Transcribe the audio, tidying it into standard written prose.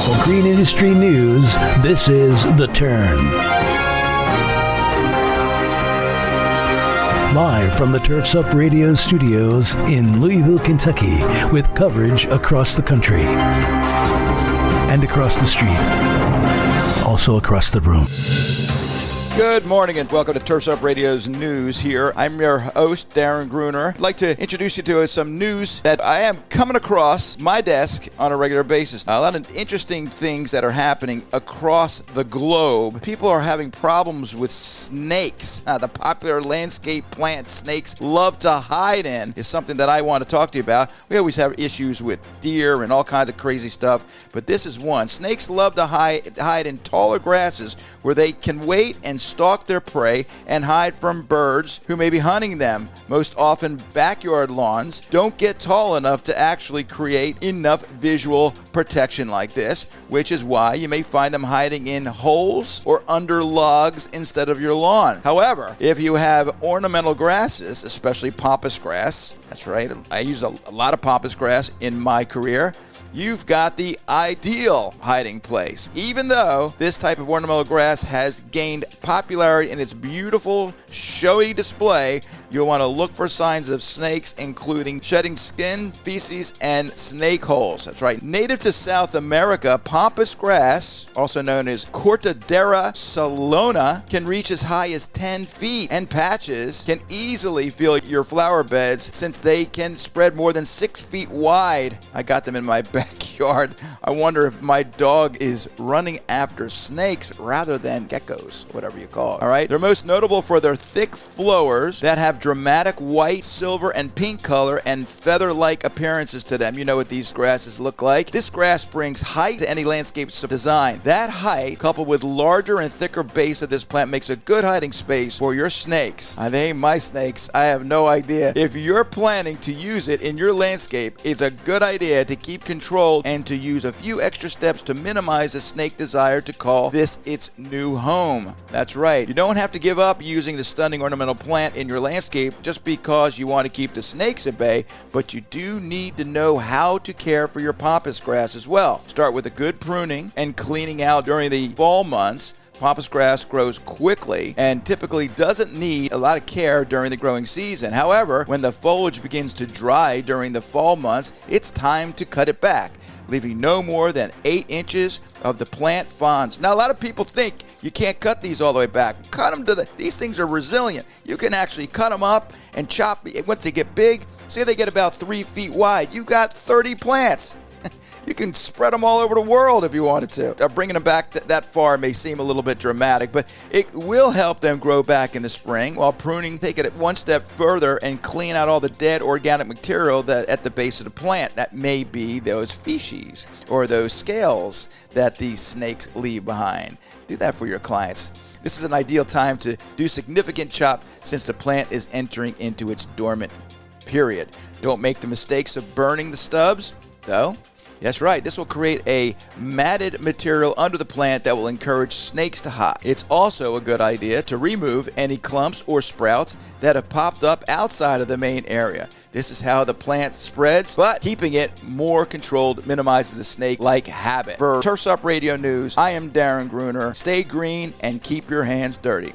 For green industry news, this is The Turn. Live from the Turfs Up Radio studios in Louisville, Kentucky, with coverage across the country and across the street, also across the room. Good morning and welcome to Turfs Up Radio's news here. I'm your host, Darren Gruner. I'd like to introduce you to some news that I am coming across my desk on a regular basis. A lot of interesting things that are happening across the globe. People are having problems with snakes. The popular landscape plant snakes love to hide in is something that I want to talk to you about. We always have issues with deer and all kinds of crazy stuff, but this is one. Snakes love to hide in taller grasses where they can wait and stalk their prey and hide from birds who may be hunting them. Most often, backyard lawns don't get tall enough to actually create enough visual protection like this, which is why you may find them hiding in holes or under logs instead of your lawn. However, if you have ornamental grasses, especially pampas grass, that's right, I use a lot of pampas grass in my career, you've got the ideal hiding place. Even though this type of ornamental grass has gained popularity in its beautiful, showy display, you'll want to look for signs of snakes, including shedding skin, feces, and snake holes. That's right. Native to South America, pampas grass, also known as Cortadera salona, can reach as high as 10 feet, and patches can easily fill your flower beds since they can spread more than 6 feet wide. I got them in my backyard. I wonder if my dog is running after snakes rather than geckos, whatever you call it. All right. They're most notable for their thick flowers that have dramatic white, silver, and pink color and feather-like appearances to them. You know what these grasses look like. This grass brings height to any landscape design. That height, coupled with larger and thicker base of this plant, makes a good hiding space for your snakes. They ain't my snakes. I have no idea. If you're planning to use it in your landscape, it's a good idea to keep control and to use a few extra steps to minimize a snake desire to call this its new home. That's right. You don't have to give up using the stunning ornamental plant in your landscape just because you want to keep the snakes at bay, but you do need to know how to care for your pampas grass as well. Start with a good pruning and cleaning out during the fall months. Pampas grass grows quickly and typically doesn't need a lot of care during the growing season. However, when the foliage begins to dry during the fall months, it's time to cut it back, leaving no more than 8 inches of the plant fronds. Now, a lot of people think you can't cut these all the way back. Cut them to these things are resilient. You can actually cut them up and chop once they get big. Say they get about 3 feet wide. You got 30 plants. You can spread them all over the world if you wanted to. Bringing them back that far may seem a little bit dramatic, but it will help them grow back in the spring. While pruning, take it one step further and clean out all the dead organic material that at the base of the plant. That may be those feces or those scales that these snakes leave behind. Do that for your clients. This is an ideal time to do significant chop since the plant is entering into its dormant period. Don't make the mistakes of burning the stubs, though. That's right, this will create a matted material under the plant that will encourage snakes to hide. It's also a good idea to remove any clumps or sprouts that have popped up outside of the main area. This is how the plant spreads, but keeping it more controlled minimizes the snake-like habit. For Turfs Up Radio News, I am Darren Gruner. Stay green and keep your hands dirty.